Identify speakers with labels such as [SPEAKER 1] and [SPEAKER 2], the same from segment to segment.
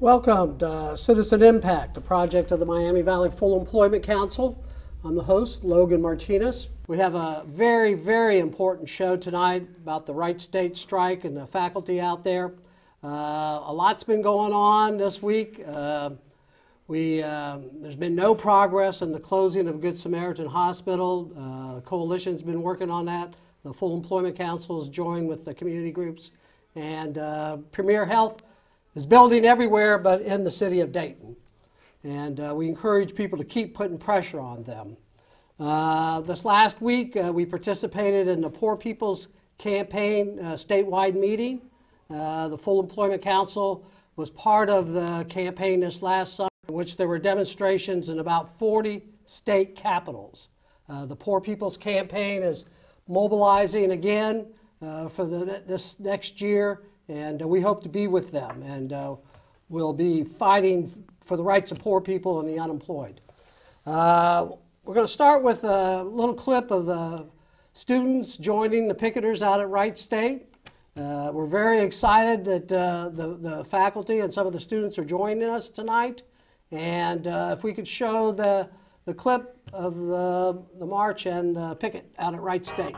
[SPEAKER 1] Welcome to Citizen Impact, a project of the Miami Valley Full Employment Council. I'm the host, Logan Martinez. We have a very, very important show tonight about the Wright State strike and the faculty out there. A lot's been going on this week. There's been no progress in the closing of Good Samaritan Hospital. The coalition's been working on that. The Full Employment Council has joined with the community groups. And Premier Health is building everywhere but in the city of Dayton. And we encourage people to keep putting pressure on them. This last week, we participated in the Poor People's Campaign statewide meeting. The Full Employment Council was part of the campaign this last summer, in which there were demonstrations in about 40 state capitals. The Poor People's Campaign is mobilizing again for this next year, and we hope to be with them, and we'll be fighting for the rights of poor people and the unemployed. We're going to start with a little clip of the students joining the picketers out at Wright State. We're very excited that the faculty and some of the students are joining us tonight, and if we could show the clip of the march and the picket out at Wright State.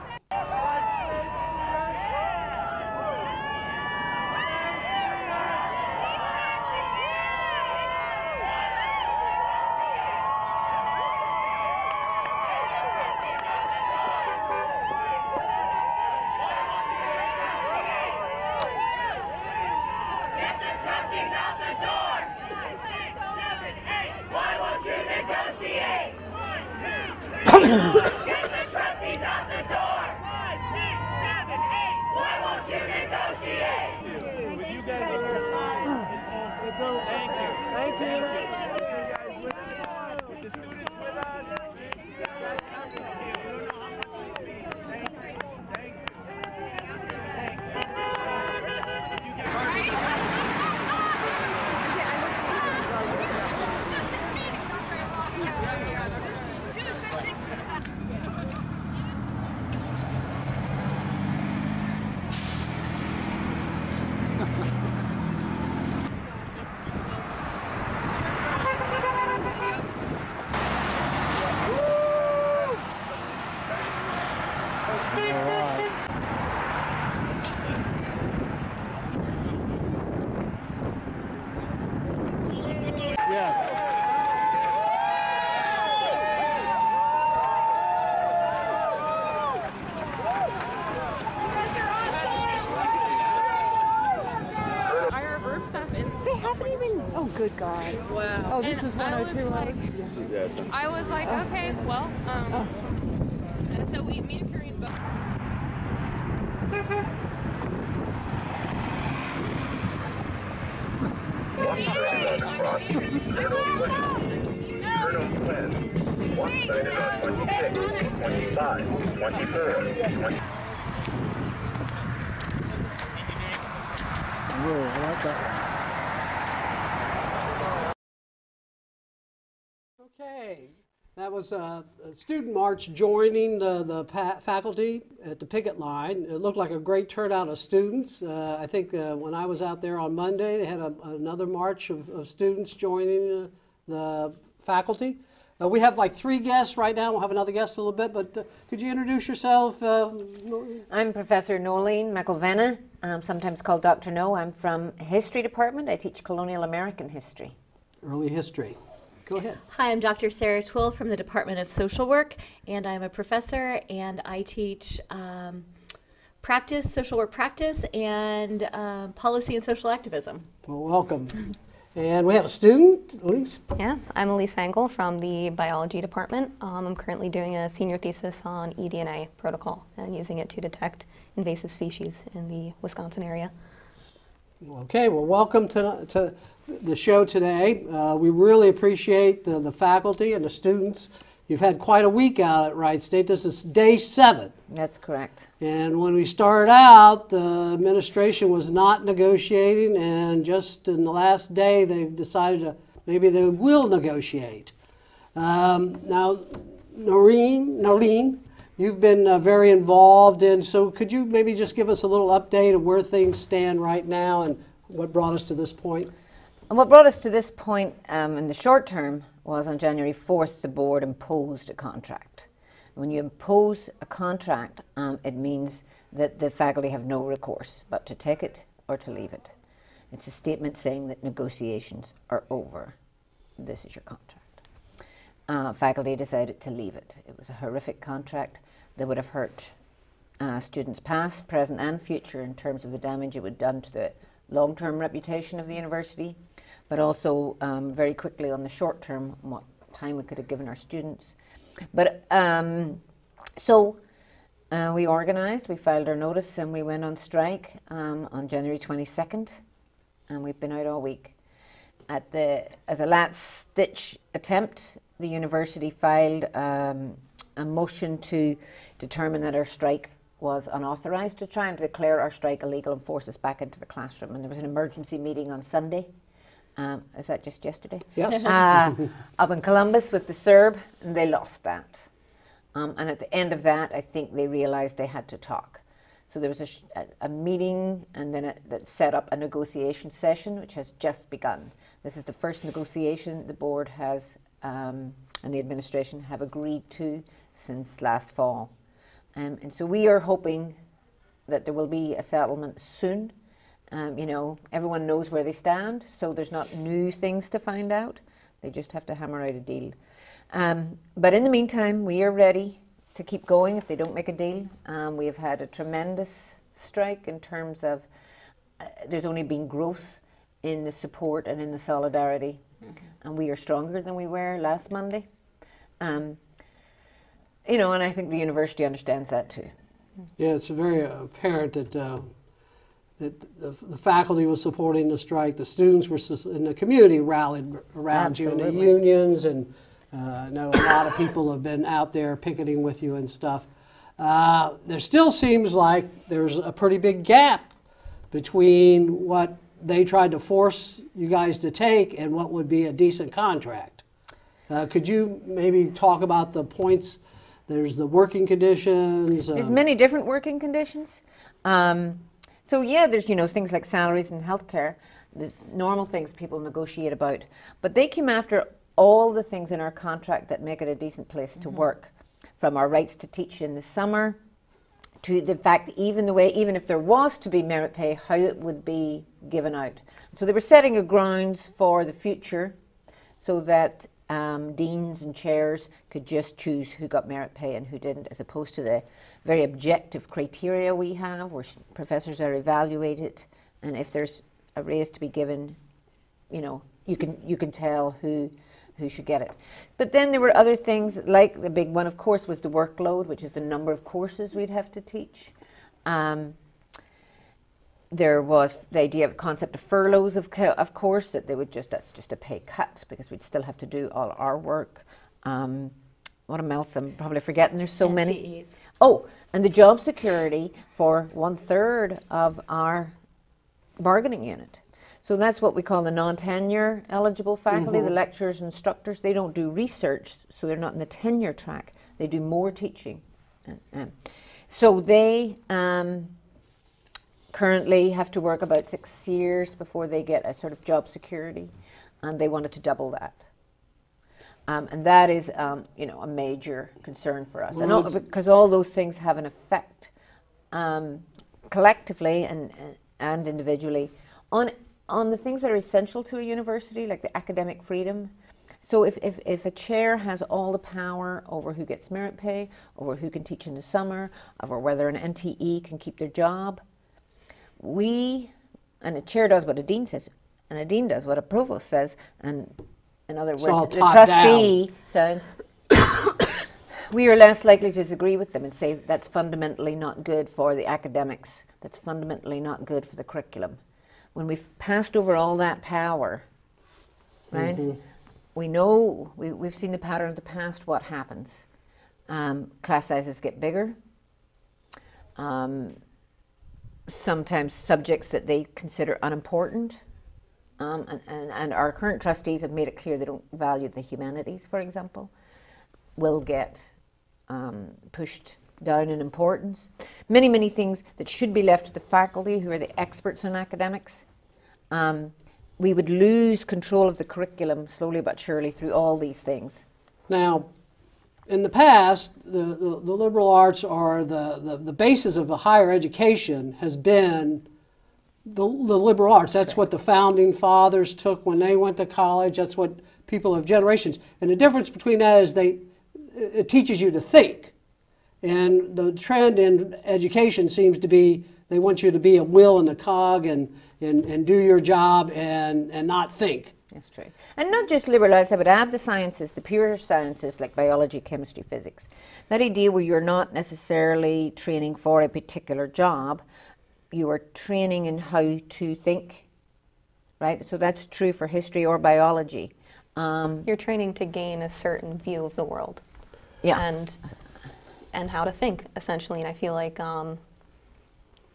[SPEAKER 2] Get the trustees out the door! 5, 6, 7, 8. Why won't you negotiate? With you guys on our side, it's over. Thank you. Thank you. With the students with us.
[SPEAKER 3] Oh, good God.
[SPEAKER 4] Wow.
[SPEAKER 3] Oh, this is 102, right?
[SPEAKER 4] I was like, okay, well, so me and Karine both.
[SPEAKER 5] Colonel Quinn. One side is on 26, 25, 24, 20.
[SPEAKER 1] Whoa, I like that one. Okay, that was a student march joining the faculty at the picket line. It looked like a great turnout of students. I think when I was out there on Monday, they had another march of students joining the faculty. We have like 3 guests right now. We'll have another guest in a little bit, but could you introduce yourself?
[SPEAKER 3] I'm Professor Noeleen McIlvenna, sometimes called Dr. No. I'm from History Department. I teach colonial American history.
[SPEAKER 1] Early history. Go ahead.
[SPEAKER 6] Hi, I'm Dr. Sarah Twill from the Department of Social Work, and I'm a professor, and I teach social work practice, and policy and social activism.
[SPEAKER 1] Well, welcome. And we have a student, Elyse.
[SPEAKER 7] Yeah, I'm Elyse Angle from the biology department. I'm currently doing a senior thesis on eDNA protocol and using it to detect invasive species in the Wisconsin area.
[SPEAKER 1] Okay, well, welcome to the show today. We really appreciate the faculty and the students. You've had quite a week out at Wright State. This is day 7.
[SPEAKER 3] That's correct.
[SPEAKER 1] And when we started out, the administration was not negotiating, and just in the last day, they've decided maybe they will negotiate. Now, Noeleen, you've been very involved in, so could you maybe just give us a little update of where things stand right now and what brought us to this point?
[SPEAKER 3] And what brought us to this point in the short term was on January 4th, the board imposed a contract. When you impose a contract, it means that the faculty have no recourse but to take it or to leave it. It's a statement saying that negotiations are over. This is your contract. Faculty decided to leave it. It was a horrific contract that would have hurt students past, present and future in terms of the damage it would have done to the long-term reputation of the university, but also very quickly on the short term, what time we could have given our students. But so we organised, we filed our notice and we went on strike on January 22nd, and we've been out all week. As a last-ditch attempt, the university filed a motion to determine that our strike was unauthorised, to try and declare our strike illegal and force us back into the classroom. And there was an emergency meeting on Sunday. Is that just yesterday?
[SPEAKER 1] Yes.
[SPEAKER 3] Up in Columbus with the SERB, and they lost that. And at the end of that, I think they realised they had to talk. So there was a meeting, and then that set up a negotiation session, which has just begun. This is the first negotiation the board has and the administration have agreed to since last fall. And so we are hoping that there will be a settlement soon. You know, everyone knows where they stand, so there's not new things to find out. They just have to hammer out a deal. But in the meantime, we are ready to keep going if they don't make a deal. We have had a tremendous strike in terms of there's only been growth in the support and in the solidarity. And we are stronger than we were last Monday. You know, and I think the university understands that too.
[SPEAKER 1] Yeah, it's very apparent that the faculty was supporting the strike, the students were in the community rallied around you, and the unions, and I know a lot of people have been out there picketing with you and stuff. There still seems like there's a pretty big gap between what they tried to force you guys to take and what would be a decent contract. Could you maybe talk about the points? There's the working conditions.
[SPEAKER 3] There's many different working conditions. So yeah, there's, you know, things like salaries and healthcare, the normal things people negotiate about. But they came after all the things in our contract that make it a decent place to work, from our rights to teach in the summer, to the fact even if there was to be merit pay, how it would be given out. So they were setting a grounds for the future so that deans and chairs could just choose who got merit pay and who didn't, as opposed to the very objective criteria we have where professors are evaluated, and if there's a raise to be given, you know, you can tell who should get it. But then there were other things, like the big one, of course, was the workload, which is the number of courses we'd have to teach. There was the idea of concept of furloughs, of course, that they would that's just a pay cut because we'd still have to do all our work. What else? I'm probably forgetting. There's so many. Oh, and the job security for 1/3 of our bargaining unit. So that's what we call the non-tenure eligible faculty, the lecturers, instructors. They don't do research, so they're not in the tenure track. They do more teaching. So they currently have to work about 6 years before they get a sort of job security, and they wanted to double that. And that is, you know, a major concern for us, and because all those things have an effect collectively and individually on the things that are essential to a university, like the academic freedom. So if a chair has all the power over who gets merit pay, over who can teach in the summer, over whether an NTE can keep their job, and a chair does what a dean says, and a dean does what a provost says, and in other words, the trustee says, we are less likely to disagree with them and say that's fundamentally not good for the academics, that's fundamentally not good for the curriculum. When we've passed over all that power, right, we know, we've seen the pattern of the past, what happens. Class sizes get bigger. Sometimes subjects that they consider unimportant. And our current trustees have made it clear they don't value the humanities, for example, will get pushed down in importance. Many, many things that should be left to the faculty, who are the experts in academics, we would lose control of the curriculum slowly but surely through all these things.
[SPEAKER 1] Now, in the past, the liberal arts are the basis of a higher education has been the liberal arts. That's what the founding fathers took when they went to college. That's what people of generations. And the difference between that is it teaches you to think. And the trend in education seems to be they want you to be a wheel and a cog and do your job and not think.
[SPEAKER 3] That's true. And not just liberal arts, I would add the sciences, the pure sciences like biology, chemistry, physics. That idea where you're not necessarily training for a particular job, you are training in how to think, right? So that's true for history or biology.
[SPEAKER 7] You're training to gain a certain view of the world.
[SPEAKER 3] Yeah.
[SPEAKER 7] And how to think, essentially. And I feel like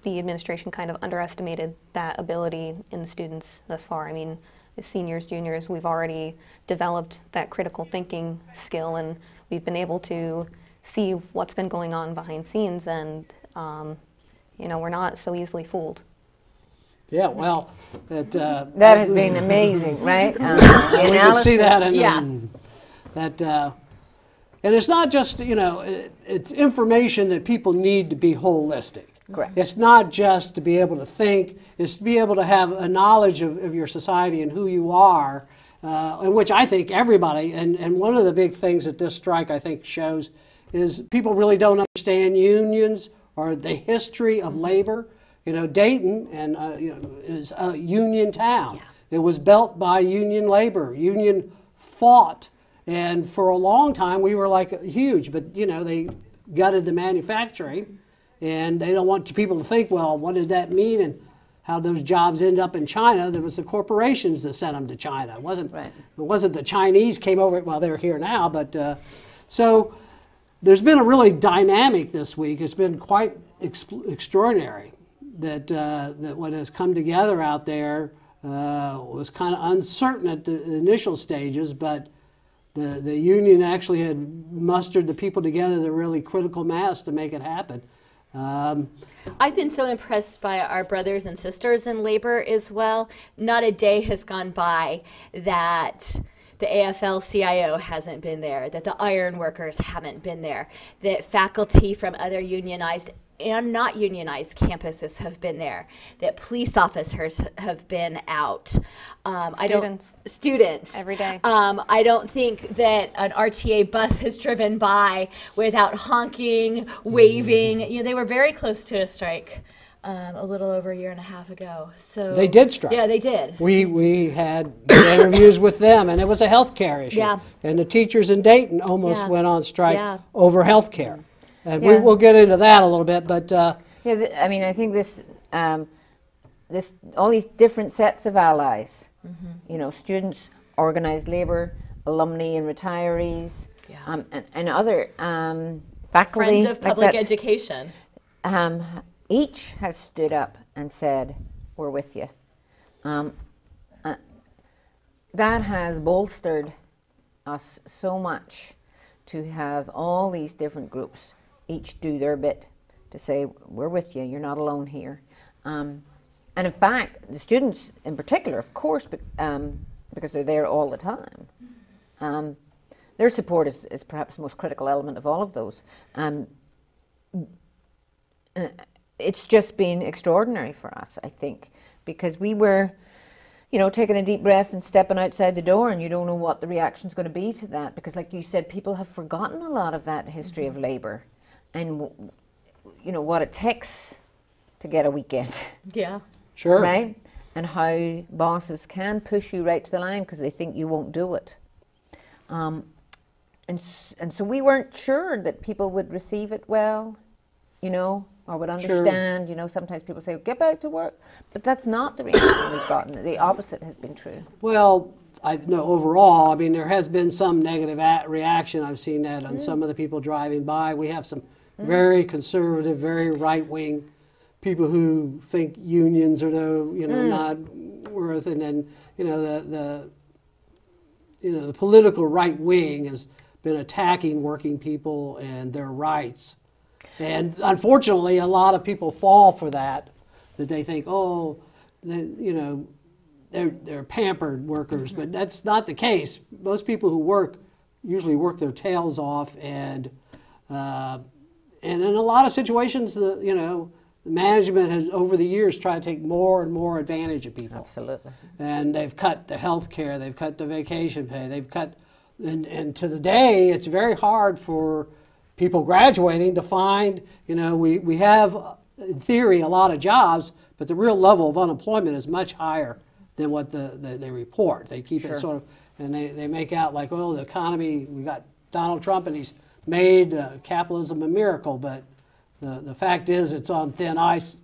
[SPEAKER 7] the administration kind of underestimated that ability in the students thus far. I mean, as seniors, juniors, we've already developed that critical thinking skill, and we've been able to see what's been going on behind scenes, and you know, we're not so easily fooled.
[SPEAKER 1] Yeah, well, that
[SPEAKER 3] has been amazing, right?
[SPEAKER 1] we can see that in
[SPEAKER 3] yeah.
[SPEAKER 1] And it's not just, you know, it's information that people need to be holistic.
[SPEAKER 3] Correct.
[SPEAKER 1] It's not just to be able to think, it's to be able to have a knowledge of your society and who you are, in which I think everybody, and one of the big things that this strike I think shows is people really don't understand unions or the history of labor. You know, Dayton is a union town.
[SPEAKER 6] Yeah.
[SPEAKER 1] It was built by union labor. Union fought. And for a long time, we were like huge, but you know, they gutted the manufacturing, and they don't want people to think, well, what did that mean, and how those jobs end up in China? There was the corporations that sent them to China. It wasn't the Chinese came over. Well, they're here now, but so there's been a really dynamic this week. It's been quite extraordinary that what has come together out there was kind of uncertain at the initial stages, but the union actually had mustered the people together, the really critical mass to make it happen.
[SPEAKER 6] I've been so impressed by our brothers and sisters in labor as well. Not a day has gone by that the AFL-CIO hasn't been there, that the iron workers haven't been there, that faculty from other unionized and not unionized campuses have been there, that police officers have been out. Students.
[SPEAKER 7] Every day.
[SPEAKER 6] I don't think that an RTA bus has driven by without honking, waving. You know, they were very close to a strike a little over a year and a half ago. So
[SPEAKER 1] they did strike.
[SPEAKER 6] Yeah, they did.
[SPEAKER 1] We had interviews with them, and it was a health care issue.
[SPEAKER 6] Yeah.
[SPEAKER 1] And the teachers in Dayton almost went on strike over health care. And we'll get into that a little bit, but
[SPEAKER 3] I mean, I think this all these different sets of allies, you know, students, organized labor, alumni and retirees, and other faculty.
[SPEAKER 6] Friends of public education.
[SPEAKER 3] Each has stood up and said, "We're with you." That has bolstered us so much to have all these different groups each do their bit to say, we're with you, you're not alone here. And in fact, the students in particular, of course, because they're there all the time, their support is perhaps the most critical element of all of those. It's just been extraordinary for us, I think, because we were, you know, taking a deep breath and stepping outside the door, and you don't know what the reaction's going to be to that, because like you said, people have forgotten a lot of that history of labor and, you know, what it takes to get a weekend.
[SPEAKER 6] Yeah.
[SPEAKER 1] Sure.
[SPEAKER 3] Right? And how bosses can push you right to the line because they think you won't do it. And so we weren't sure that people would receive it well, you know, or would understand. You know, sometimes people say, get back to work. But that's not the reaction we've gotten. The opposite has been true.
[SPEAKER 1] Well, I know overall, I mean, there has been some negative reaction. I've seen that on some of the people driving by. We have some very conservative, very right-wing people who think unions are not worth, and then, you know, the political right wing has been attacking working people and their rights. And unfortunately, a lot of people fall for that they think, oh, you know, they're pampered workers, but that's not the case. Most people who work usually work their tails off, and in a lot of situations, the management has over the years tried to take more and more advantage of people.
[SPEAKER 3] Absolutely. And
[SPEAKER 1] they've cut the health care, they've cut the vacation pay, they've cut, and to the day, it's very hard for people graduating to find, we have, in theory, a lot of jobs, but the real level of unemployment is much higher than what they report. They keep it sort of, and they make out like, well, the economy, we got Donald Trump and he's made capitalism a miracle, but the fact is it's on thin ice,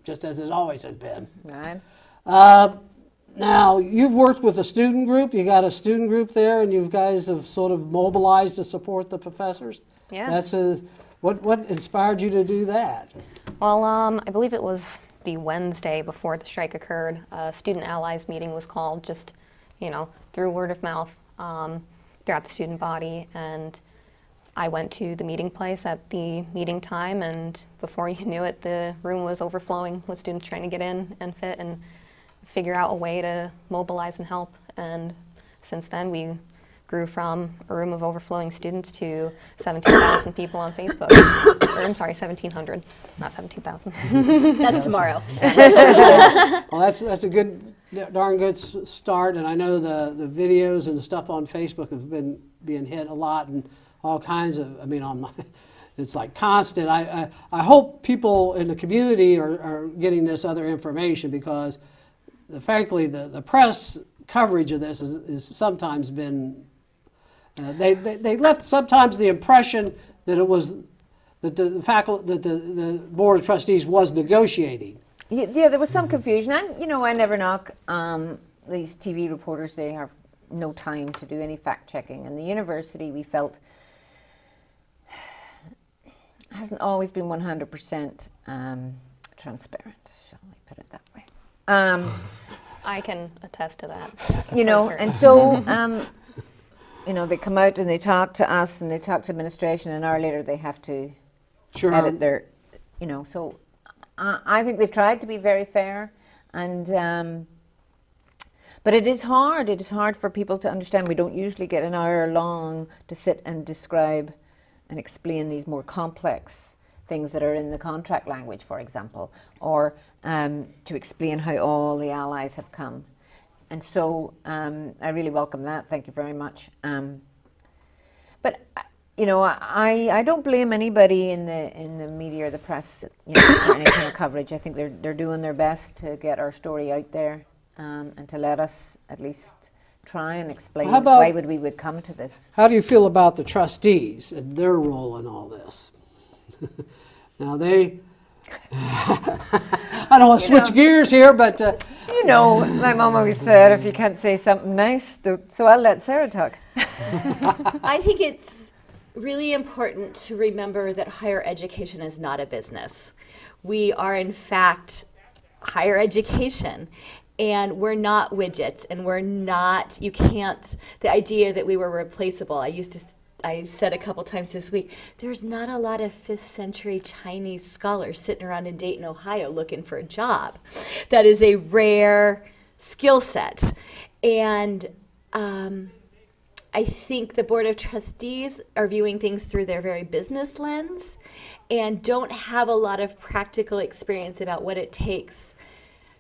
[SPEAKER 1] just as it always has been.
[SPEAKER 3] Right.
[SPEAKER 1] Now, you've worked with a student group. You got a student group there, and you guys have sort of mobilized to support the professors.
[SPEAKER 7] Yeah.
[SPEAKER 1] What inspired you to do that?
[SPEAKER 7] Well, I believe it was the Wednesday before the strike occurred. A Student Allies meeting was called, just, through word of mouth throughout the student body. And I went to the meeting place at the meeting time, and before you knew it, the room was overflowing with students trying to get in and fit and figure out a way to mobilize and help. And since then, we grew from a room of overflowing students to 17,000 people on Facebook. Or, I'm sorry, 1,700, not 17,000.
[SPEAKER 6] That's tomorrow.
[SPEAKER 1] Well, that's a darn good start, and I know the videos and the stuff on Facebook have been being hit a lot, and all kinds of, it's like constant. I hope people in the community are getting this other information, because frankly, the press coverage of this is sometimes been, they left sometimes the impression that it was, that the Board of Trustees was negotiating.
[SPEAKER 3] Yeah, there was some confusion, and I never knock these TV reporters. They have no time to do any fact checking. And the university, we felt, hasn't always been 100% transparent, shall we put it that way.
[SPEAKER 7] I can attest to that.
[SPEAKER 3] And so, they come out and they talk to us and they talk to administration, and an hour later they have to edit their, so I think they've tried to be very fair, and but it is hard. It is hard for people to understand. We don't usually get an hour long to sit and describe and explain these more complex things that are in the contract language, for example, or to explain how all the allies have come. And so I really welcome that. Thank you very much. But I don't blame anybody in the media or the press, for any kind of coverage. I think they're doing their best to get our story out there, and to let us at least try and explain why we would come to this.
[SPEAKER 1] How do you feel about the trustees and their role in all this? Now I don't want to switch gears here, but
[SPEAKER 3] my mom always said, if you can't say something nice, so I'll let Sarah talk.
[SPEAKER 6] I think it's really important to remember that higher education is not a business. We are, in fact, higher education. And we're not widgets, and we're not, the idea that we were replaceable. I said a couple times this week, there's not a lot of 5th century Chinese scholars sitting around in Dayton, Ohio looking for a job. That is a rare skill set. And I think the Board of Trustees are viewing things through their very business lens and don't have a lot of practical experience about what it takes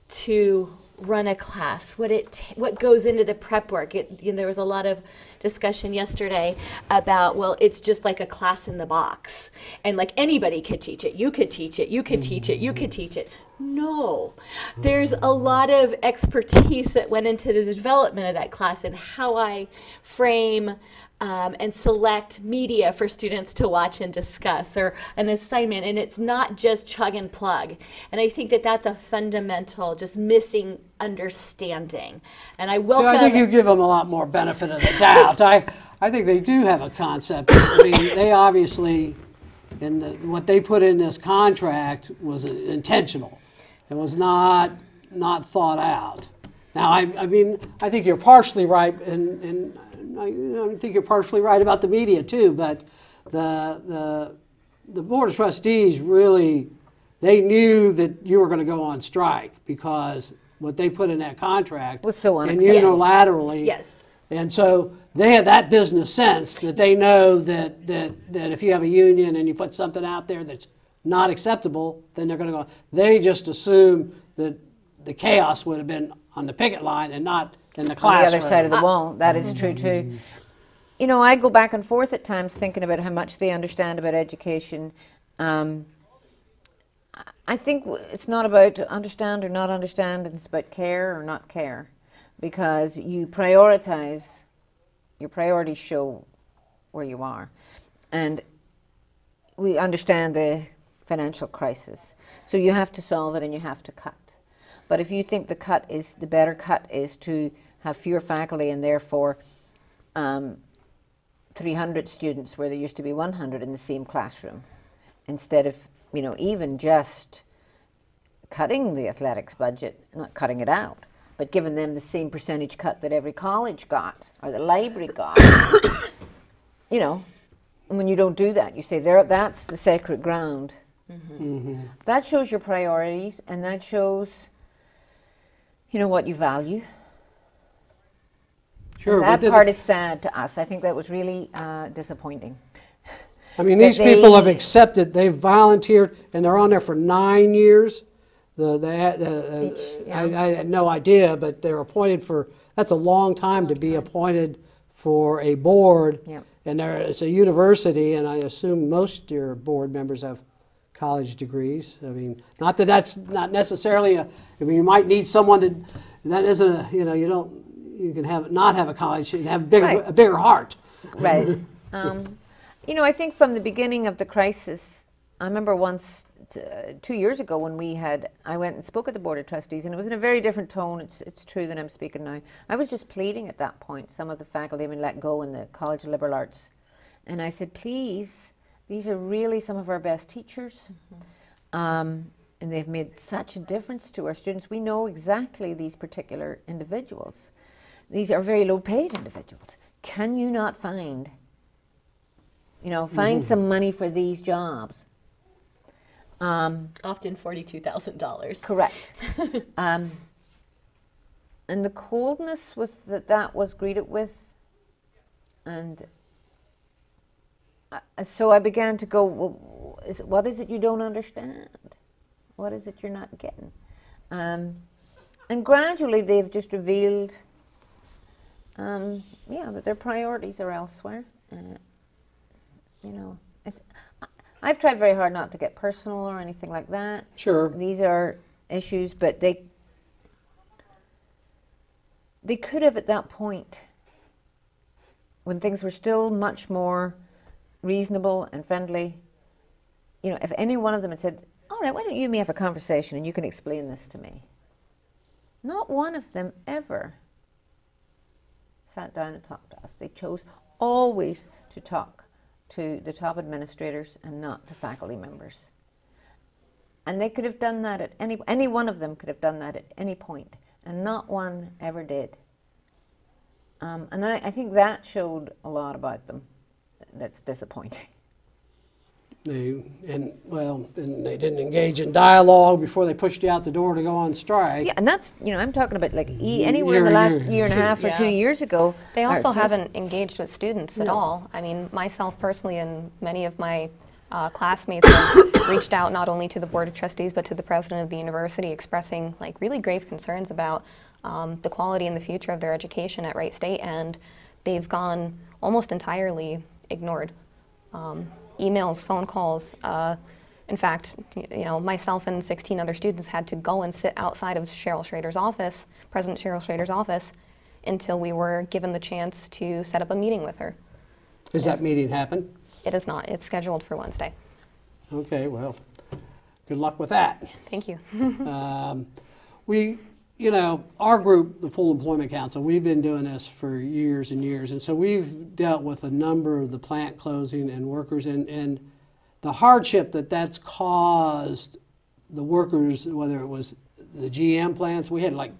[SPEAKER 6] to run a class, what goes into the prep work. There was a lot of discussion yesterday about, well, it's just like a class in the box, and like anybody could teach it. You could teach it. You could teach it. You could teach it. No, there's a lot of expertise that went into the development of that class and how I frame and select media for students to watch and discuss, or an assignment, and it's not just chug and plug. And I think that that's a fundamental, just missing understanding. And I welcome.
[SPEAKER 1] I think you give them a lot more benefit of the doubt. I think they do have a concept. They obviously, what they put in this contract was intentional. It was not thought out. Now, I think you're partially right, and I think you're partially right about the media too. But the Board of Trustees really, they knew that you were going to go on strike, because what they put in that contract.
[SPEAKER 3] Was so
[SPEAKER 1] and
[SPEAKER 3] unacceptable.
[SPEAKER 1] unilaterally.
[SPEAKER 6] Yes.
[SPEAKER 1] And so they have that business sense that they know that if you have a union and you put something out there that's not acceptable, then they're going to go. They just assume that the chaos would have been on the picket line and not in the
[SPEAKER 3] On the
[SPEAKER 1] classroom.
[SPEAKER 3] other side of the wall. That is true too. You know, I go back and forth at times thinking about how much they understand about education. I think it's not about understand or not understand, it's about care or not care. Because you prioritize, your priorities show where you are. And we understand the financial crisis. So you have to solve it and you have to cut. But if you think the better cut is to have fewer faculty and therefore 300 students where there used to be 100 in the same classroom, instead of, you know, even just cutting the athletics budget, not cutting it out, but giving them the same percentage cut that every college got or the library got. You know, and when you don't do that, you say that's the sacred ground. That shows your priorities, and that shows, you know, what you value.
[SPEAKER 1] Sure,
[SPEAKER 3] and that part is sad to us. I think that was really disappointing.
[SPEAKER 1] I mean, these people have accepted, they've volunteered, and they're on there for 9 years. I had no idea, but they're appointed for, that's a long time to be appointed for a board.
[SPEAKER 3] Yep.
[SPEAKER 1] And it's a university, and I assume most of your board members have college degrees. I mean, not that that's not necessarily I mean, you might need someone that isn't a, you know, you can not have a college, you can have a bigger heart.
[SPEAKER 3] Right. You know, I think from the beginning of the crisis, I remember once, 2 years ago when I went and spoke at the Board of Trustees, and it was in a very different tone, it's true that I'm speaking now. I was just pleading at that point, some of the faculty had been let go in the College of Liberal Arts. And I said, please, these are really some of our best teachers. And they've made such a difference to our students. We know exactly these particular individuals. These are very low paid individuals. Can you not find, you know, some money for these jobs?
[SPEAKER 6] Often $42,000.
[SPEAKER 3] Correct. And the coldness that was greeted with, and so I began to go, well, what is it you don't understand? What is it you're not getting? And gradually they've just revealed, that their priorities are elsewhere. You know, I've tried very hard not to get personal or anything like that.
[SPEAKER 1] Sure.
[SPEAKER 3] These are issues, but they could have at that point, when things were still much more reasonable and friendly, you know, if any one of them had said, all right, why don't you and me have a conversation and you can explain this to me? Not one of them ever sat down and talked to us. They chose always to talk to the top administrators and not to faculty members. And they could have done that at any one of them could have done that at any point, and not one ever did. And I think that showed a lot about them. That's disappointing.
[SPEAKER 1] They didn't engage in dialogue before they pushed you out the door to go on strike.
[SPEAKER 3] Yeah, and that's, you know, I'm talking about like anywhere in the last year and a half or 2 years ago.
[SPEAKER 7] They also haven't engaged with students at all. I mean, myself personally and many of my classmates have reached out not only to the Board of Trustees but to the president of the university, expressing like really grave concerns about the quality and the future of their education at Wright State, and they've gone almost entirely ignored. Emails, phone calls. In fact, you know, myself and 16 other students had to go and sit outside of Cheryl Schrader's office, President Cheryl Schrader's office, until we were given the chance to set up a meeting with her.
[SPEAKER 1] Has that meeting happened?
[SPEAKER 7] It is not. It's scheduled for Wednesday.
[SPEAKER 1] Okay, well, good luck with that.
[SPEAKER 7] Thank you.
[SPEAKER 1] You know, our group, the Full Employment Council, we've been doing this for years and years, and so we've dealt with a number of the plant closing and workers, and the hardship that's caused the workers, whether it was the GM plants. We had like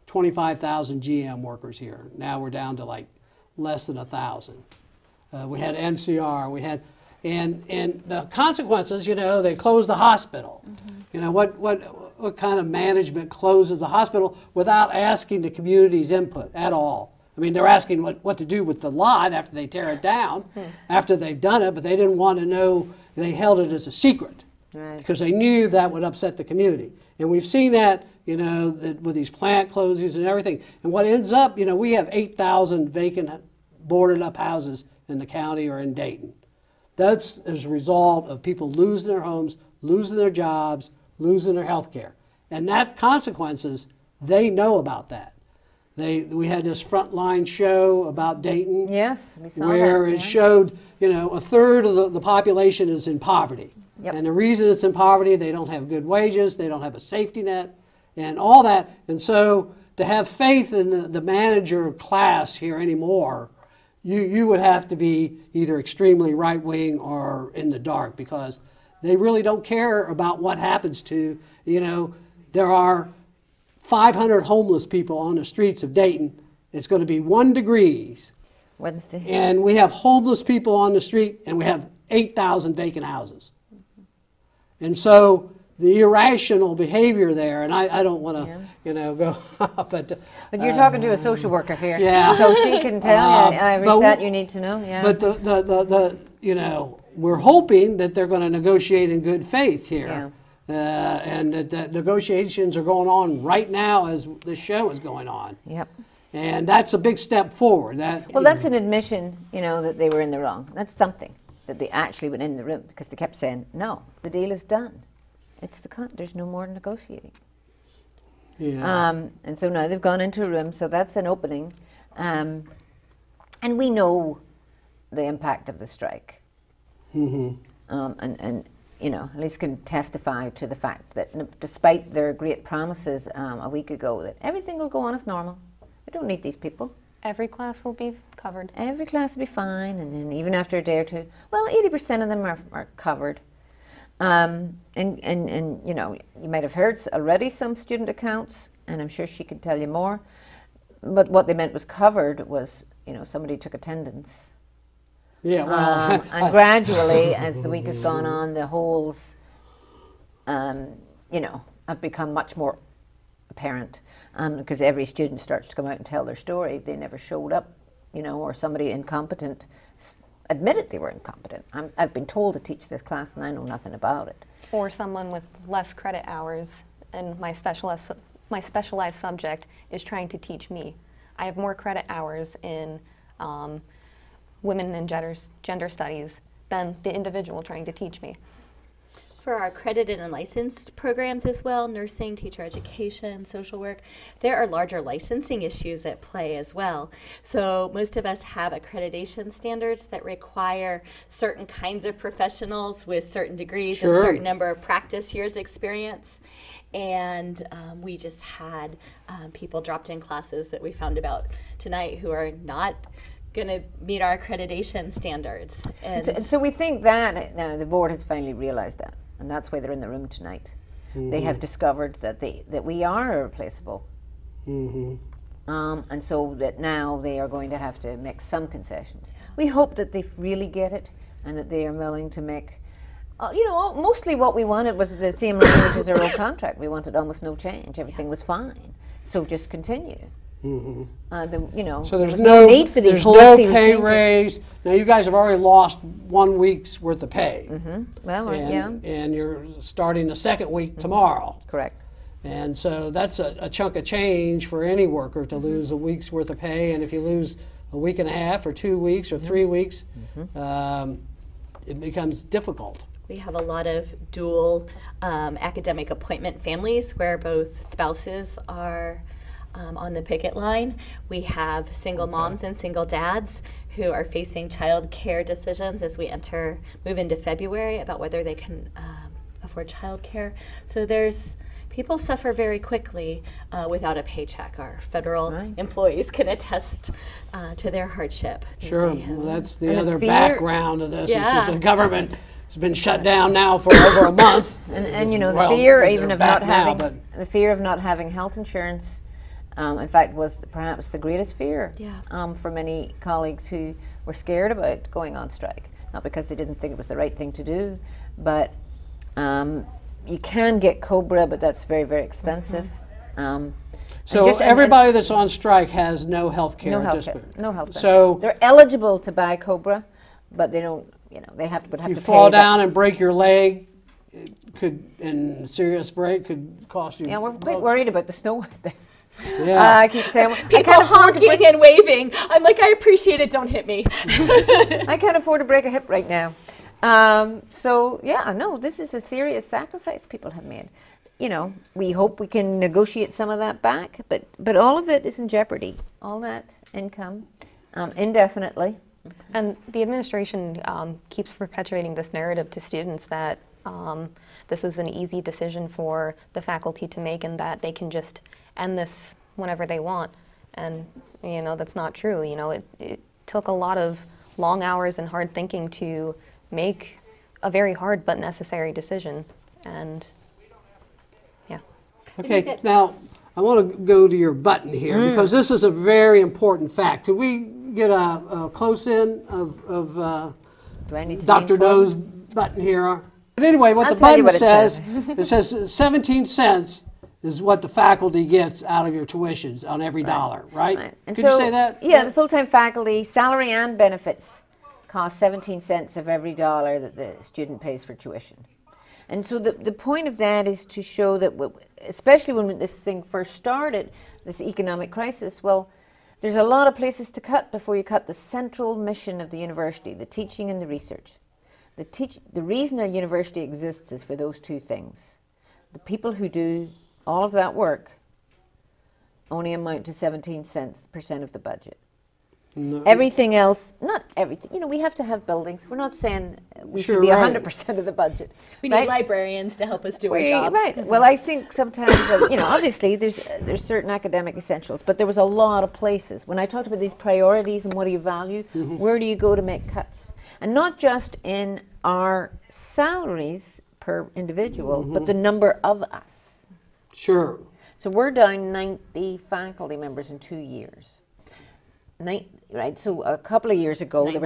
[SPEAKER 1] 25,000 GM workers here. Now we're down to like less than 1,000. We had NCR, we had, and the consequences, you know, they closed the hospital. You know, what kind of management closes the hospital without asking the community's input at all. I mean, they're asking what to do with the lot after they tear it down, after they've done it, but they didn't want to know, they held it as a secret.
[SPEAKER 3] Right.
[SPEAKER 1] Because they knew that would upset the community. And we've seen that, you know, that with these plant closings and everything. And what ends up, you know, we have 8,000 vacant boarded up houses in the county or in Dayton. That's as a result of people losing their homes, losing their jobs, losing their health care. And that consequences, they know about that. We had this Frontline show about Dayton.
[SPEAKER 3] Yes, we saw
[SPEAKER 1] where
[SPEAKER 3] that,
[SPEAKER 1] it showed, you know, a third of the population is in poverty.
[SPEAKER 3] Yep.
[SPEAKER 1] And the reason it's in poverty, they don't have good wages, they don't have a safety net, and all that. And so to have faith in the manager class here anymore, you would have to be either extremely right-wing or in the dark, because they really don't care about what happens to, you know, there are 500 homeless people on the streets of Dayton. It's going to be 1 degree.
[SPEAKER 3] Wednesday.
[SPEAKER 1] And we have homeless people on the street, and we have 8,000 vacant houses. And so the irrational behavior there, and I don't want to, you know, go, but
[SPEAKER 3] you're talking to a social worker here,
[SPEAKER 1] yeah.
[SPEAKER 3] so she can tell you every stat you need to know. Yeah.
[SPEAKER 1] But the you know, we're hoping that they're going to negotiate in good faith here, and that negotiations are going on right now as the show is going on.
[SPEAKER 3] Yep.
[SPEAKER 1] And that's a big step forward.
[SPEAKER 3] Well, that's an admission, you know, that they were in the wrong. That's something that they actually went in the room, because they kept saying, no, the deal is done. It's there's no more negotiating.
[SPEAKER 1] Yeah.
[SPEAKER 3] And so now they've gone into a room, so that's an opening. And we know the impact of the strike.
[SPEAKER 1] Mm-hmm.
[SPEAKER 3] And you know, Elyse can testify to the fact that despite their great promises a week ago that everything will go on as normal. We don't need these people.
[SPEAKER 7] Every class will be covered.
[SPEAKER 3] Every class will be fine, and then even after a day or two, well, 80% of them are covered. And you know, you might have heard already some student accounts, and I'm sure she could tell you more. But what they meant was covered was, you know, somebody took attendance.
[SPEAKER 1] Yeah, well,
[SPEAKER 3] and gradually, as the week has gone on, the holes, you know, have become much more apparent. Because every student starts to come out and tell their story. They never showed up, you know, or somebody incompetent admitted they were incompetent. I've been told to teach this class and I know nothing about it.
[SPEAKER 7] Or someone with less credit hours, and my specialized subject is trying to teach me. I have more credit hours in women and gender studies than the individual trying to teach me.
[SPEAKER 6] For our accredited and licensed programs as well, nursing, teacher education, social work, there are larger licensing issues at play as well. So most of us have accreditation standards that require certain kinds of professionals with certain degrees and certain number of practice years experience. And we just had people dropped in classes that we found about tonight who are not going to meet our accreditation standards. And
[SPEAKER 3] so we think that now the board has finally realized that. And that's why they're in the room tonight. Mm-hmm. They have discovered that we are irreplaceable. Mm-hmm. And so that now they are going to have to make some concessions. We hope that they really get it and that they are willing to make, you know, mostly what we wanted was the same language as our old contract. We wanted almost no change. Everything was fine. So just continue. Mm-hmm. You know,
[SPEAKER 1] so there's
[SPEAKER 3] no need for these
[SPEAKER 1] there's
[SPEAKER 3] wholesale
[SPEAKER 1] no pay
[SPEAKER 3] changes.
[SPEAKER 1] raise. Now you guys have already lost 1 week's worth of pay.
[SPEAKER 3] Mm-hmm. Well,
[SPEAKER 1] and you're starting the second week tomorrow.
[SPEAKER 3] Correct.
[SPEAKER 1] And so that's a chunk of change for any worker to lose a week's worth of pay. And if you lose a week and a half or 2 weeks or 3 weeks, it becomes difficult.
[SPEAKER 6] We have a lot of dual academic appointment families where both spouses are on the picket line. We have single moms and single dads who are facing child care decisions as we move into February about whether they can afford child care. So people suffer very quickly without a paycheck. Our federal employees can attest to their hardship.
[SPEAKER 1] Sure, well, that's the other background of this, is that the government has been shut down now for over a month.
[SPEAKER 3] And you know, the fear even of not having, the fear of not having health insurance, in fact, was perhaps the greatest fear for many colleagues who were scared about going on strike. Not because they didn't think it was the right thing to do, but you can get COBRA, but that's very, very expensive.
[SPEAKER 1] So everybody that's on strike has no health care.
[SPEAKER 3] No health care. No health care.
[SPEAKER 1] So
[SPEAKER 3] they're eligible to buy COBRA, but they don't. You know, they have to. Would have
[SPEAKER 1] if
[SPEAKER 3] to
[SPEAKER 1] you fall
[SPEAKER 3] pay
[SPEAKER 1] down and break your leg, it could, and serious break could cost you.
[SPEAKER 3] Yeah, we're quite worried about the snow out there.
[SPEAKER 1] Yeah.
[SPEAKER 3] I keep saying
[SPEAKER 6] People honking and waving. I'm like, I appreciate it. Don't hit me.
[SPEAKER 3] I can't afford to break a hip right now. So yeah, no, this is a serious sacrifice people have made. You know, we hope we can negotiate some of that back, but all of it is in jeopardy. All that income, indefinitely.
[SPEAKER 7] And the administration keeps perpetuating this narrative to students that this is an easy decision for the faculty to make and that they can just end this whenever they want. And, you know, that's not true. You know, it took a lot of long hours and hard thinking to make a very hard but necessary decision. And, yeah.
[SPEAKER 1] Okay, now I want to go to your button here because this is a very important fact. Could we get a close-in of
[SPEAKER 3] Do I need to
[SPEAKER 1] Dr.
[SPEAKER 3] name
[SPEAKER 1] Doe's button here? But anyway, what
[SPEAKER 3] I'll
[SPEAKER 1] the
[SPEAKER 3] tell you
[SPEAKER 1] button
[SPEAKER 3] what it
[SPEAKER 1] says, it says 17 cents is what the faculty gets out of your tuitions on every dollar, right?
[SPEAKER 3] And
[SPEAKER 1] Could
[SPEAKER 3] so,
[SPEAKER 1] you say that?
[SPEAKER 3] Yeah, the full-time faculty salary and benefits cost 17 cents of every dollar that the student pays for tuition. And so the point of that is to show that, especially when this thing first started, this economic crisis, well, there's a lot of places to cut before you cut the central mission of the university, the teaching and the research. The reason a university exists is for those two things. The people who do all of that work only amount to 17% of the budget.
[SPEAKER 1] No.
[SPEAKER 3] Everything else, not everything, you know, we have to have buildings. We're not saying we should be 100% of the budget.
[SPEAKER 6] We need librarians to help us do our jobs.
[SPEAKER 3] Right. Well, I think sometimes, you know, obviously there's certain academic essentials, but there was a lot of places. When I talked about these priorities and what do you value, where do you go to make cuts? And not just in our salaries per individual, but the number of us.
[SPEAKER 1] Sure.
[SPEAKER 3] So we're down 90 faculty members in 2 years. Right, so a couple of years ago, there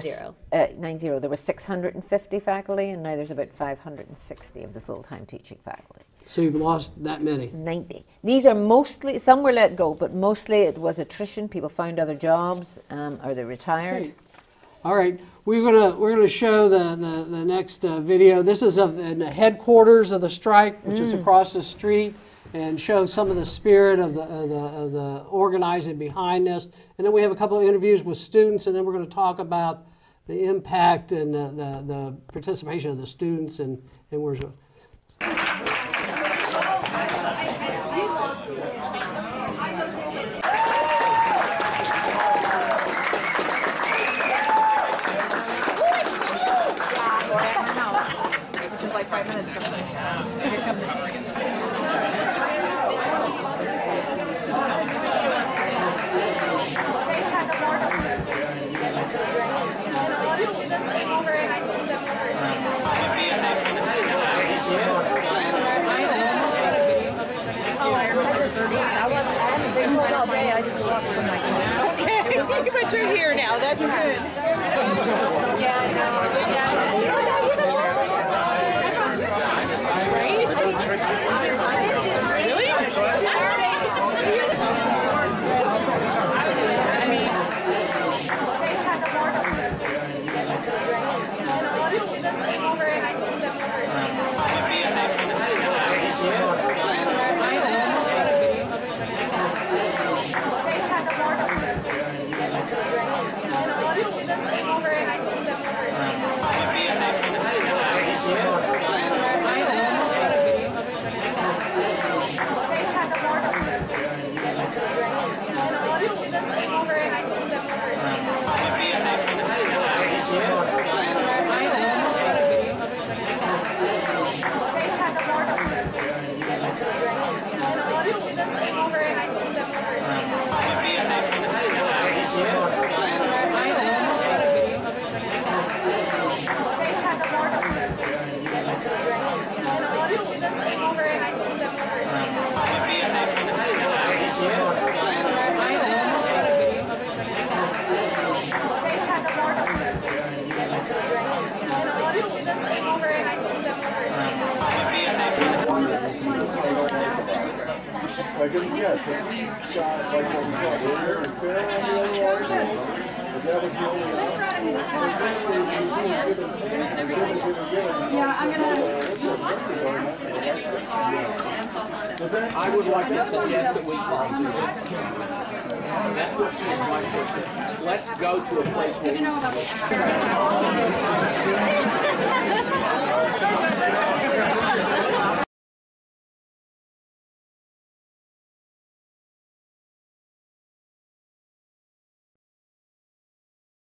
[SPEAKER 3] was 650 faculty, and now there's about 560 of the full-time teaching faculty.
[SPEAKER 1] So you've lost that many.
[SPEAKER 3] 90. These are mostly, some were let go, but mostly it was attrition. People found other jobs, or they retired.
[SPEAKER 1] Great. All right, we're gonna show the next video. This is in the headquarters of the strike, which is across the street, and show some of the spirit of the organizing behind this. And then we have a couple of interviews with students, and then we're going to talk about the impact and the participation of the students and where's it.
[SPEAKER 8] Like 5 minutes. Here comes the
[SPEAKER 2] Okay, but you're here now. That's good.
[SPEAKER 8] I would like to suggest that we call Susan. That's what she wants us to. Let's go to a place where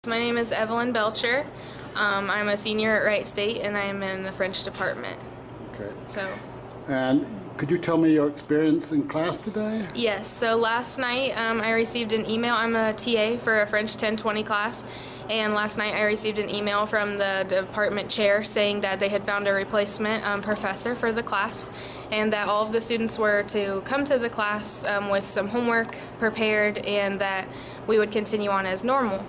[SPEAKER 4] My name is Evelyn Belcher. I'm a senior at Wright State, and I am in the French department.
[SPEAKER 9] Okay.
[SPEAKER 4] So.
[SPEAKER 9] And could you tell me your experience in class today?
[SPEAKER 4] Yes. So last night I received an email. I'm a TA for a French 1020 class, and last night I received an email from the department chair saying that they had found a replacement professor for the class, and that all of the students were to come to the class with some homework prepared, and that we would continue on as normal.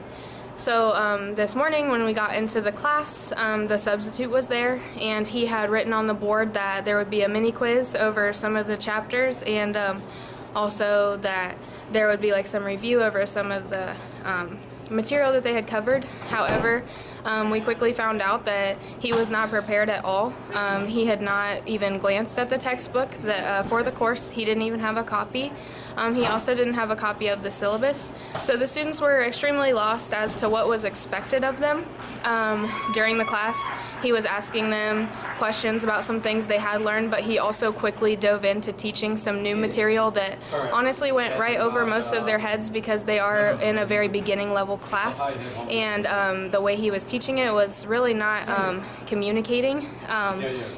[SPEAKER 4] So this morning when we got into the class, the substitute was there, and he had written on the board that there would be a mini quiz over some of the chapters, and also that there would be like some review over some of the material that they had covered. However, we quickly found out that he was not prepared at all. He had not even glanced at the textbook for the course. He didn't even have a copy. He also didn't have a copy of the syllabus. So the students were extremely lost as to what was expected of them. During the class, he was asking them questions about some things they had learned, but he also quickly dove into teaching some new material that honestly went right over most of their heads because they are in a very beginning level class, and the way he was teaching it was really not communicating.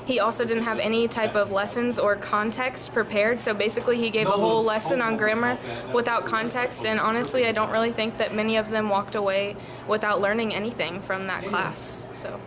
[SPEAKER 4] He also didn't have any type of lessons or context prepared, so basically he gave a whole lesson on grammar without context, and honestly I don't really think that many of them walked away without learning anything from that class. So.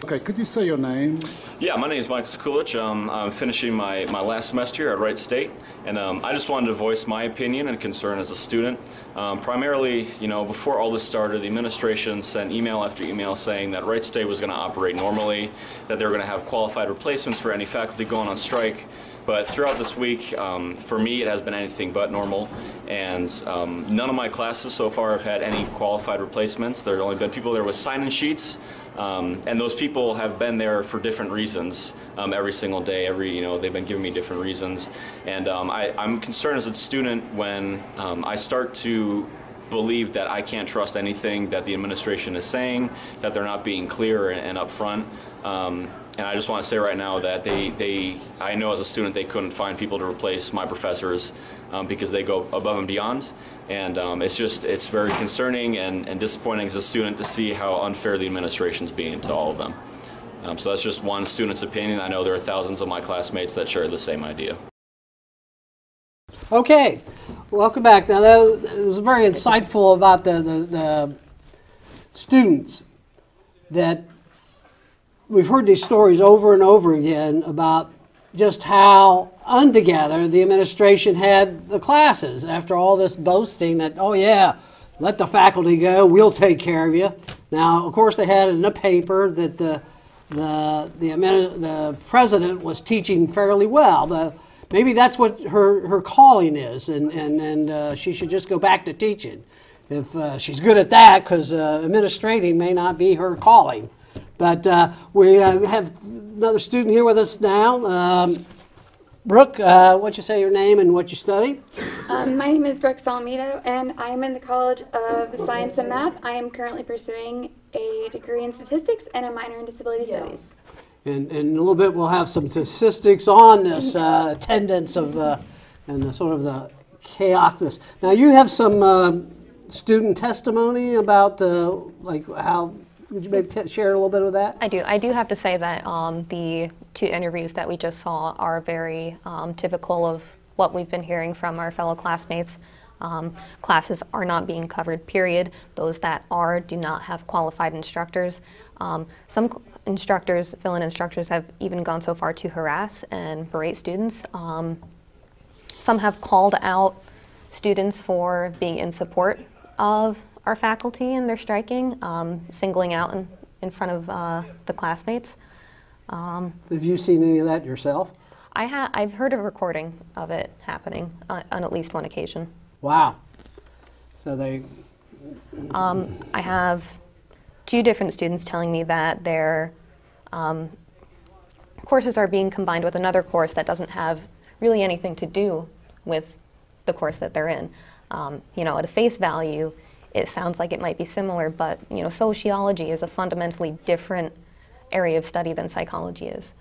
[SPEAKER 9] Okay, could you say your name?
[SPEAKER 10] Yeah, my name is Michael Kulich. I'm finishing my last semester here at Wright State, and I just wanted to voice my opinion and concern as a student. Primarily, you know, before all this started, the administration sent email after email saying that Wright State was going to operate normally, that they were going to have qualified replacements for any faculty going on strike. But throughout this week, for me, it has been anything but normal, and none of my classes so far have had any qualified replacements. There have only been people there with sign-in sheets, and those people have been there for different reasons every single day. They've been giving me different reasons, and I'm concerned as a student when I start to believe that I can't trust anything that the administration is saying, that they're not being clear and upfront. And I just want to say right now that I know as a student they couldn't find people to replace my professors because they go above and beyond. And it's very concerning and disappointing as a student to see how unfair the administration's being to all of them. So that's just one student's opinion. I know there are thousands of my classmates that share the same idea.
[SPEAKER 1] Okay, welcome back. Now that was very insightful about the students that we've heard these stories over and over again about just how untogether the administration had the classes after all this boasting that, oh yeah, let the faculty go, we'll take care of you. Now, of course, they had it in the paper that the president was teaching fairly well. Maybe that's what her calling is, and she should just go back to teaching if she's good at that, because administrating may not be her calling. But we have another student here with us now. Brooke, why don't you say your name and what you study?
[SPEAKER 11] My name is Brooke Solomito, and I am in the College of Science and Math. I am currently pursuing a degree in statistics and a minor in disability studies.
[SPEAKER 1] And in a little bit we'll have some statistics on this attendance of and the sort of the chaos. Now you have some student testimony about like how. Would you maybe share a little bit of that?
[SPEAKER 7] I do. I do have to say that the two interviews that we just saw are very typical of what we've been hearing from our fellow classmates. Classes are not being covered, period. Those that are do not have qualified instructors. Some instructors, fill-in instructors, have even gone so far to harass and berate students. Some have called out students for being in support of our faculty and their striking, singling out in front of the classmates.
[SPEAKER 1] Have you seen any of that yourself?
[SPEAKER 7] I've heard a recording of it happening on at least one occasion.
[SPEAKER 1] Wow. So they...
[SPEAKER 7] I have 2 different students telling me that their courses are being combined with another course that doesn't have really anything to do with the course that they're in. You know, at a face value, it sounds like it might be similar, but you know, sociology is a fundamentally different area of study than psychology is.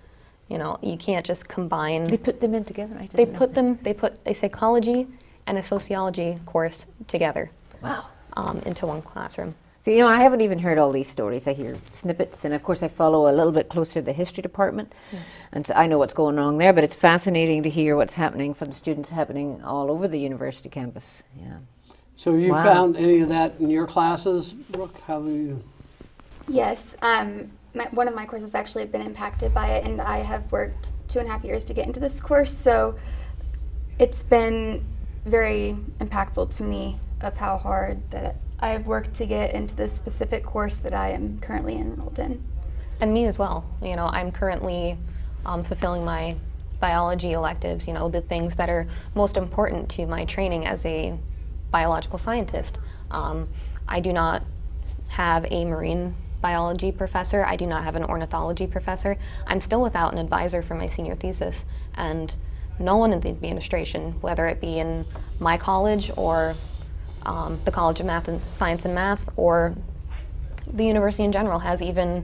[SPEAKER 7] You know, you can't just combine.
[SPEAKER 3] They put them in together.
[SPEAKER 7] They put a psychology and a sociology course together.
[SPEAKER 3] Wow.
[SPEAKER 7] Into one classroom.
[SPEAKER 3] So, you know, I haven't even heard all these stories. I hear snippets, and of course I follow a little bit closer the history department, and so I know what's going on there, but it's fascinating to hear what's happening from the students happening all over the university campus. Yeah.
[SPEAKER 1] So you found any of that in your classes, Brooke? How have you?
[SPEAKER 11] Yes. One of my courses actually have been impacted by it, and I have worked 2.5 years to get into this course, so it's been very impactful to me of how hard that I've worked to get into this specific course that I am currently enrolled in.
[SPEAKER 7] And me as well. You know, I'm currently fulfilling my biology electives, you know, the things that are most important to my training as a biological scientist. I do not have a marine biology professor. I do not have an ornithology professor. I'm still without an advisor for my senior thesis, and no one in the administration, whether it be in my college or the College of Science and Math or the university in general, has even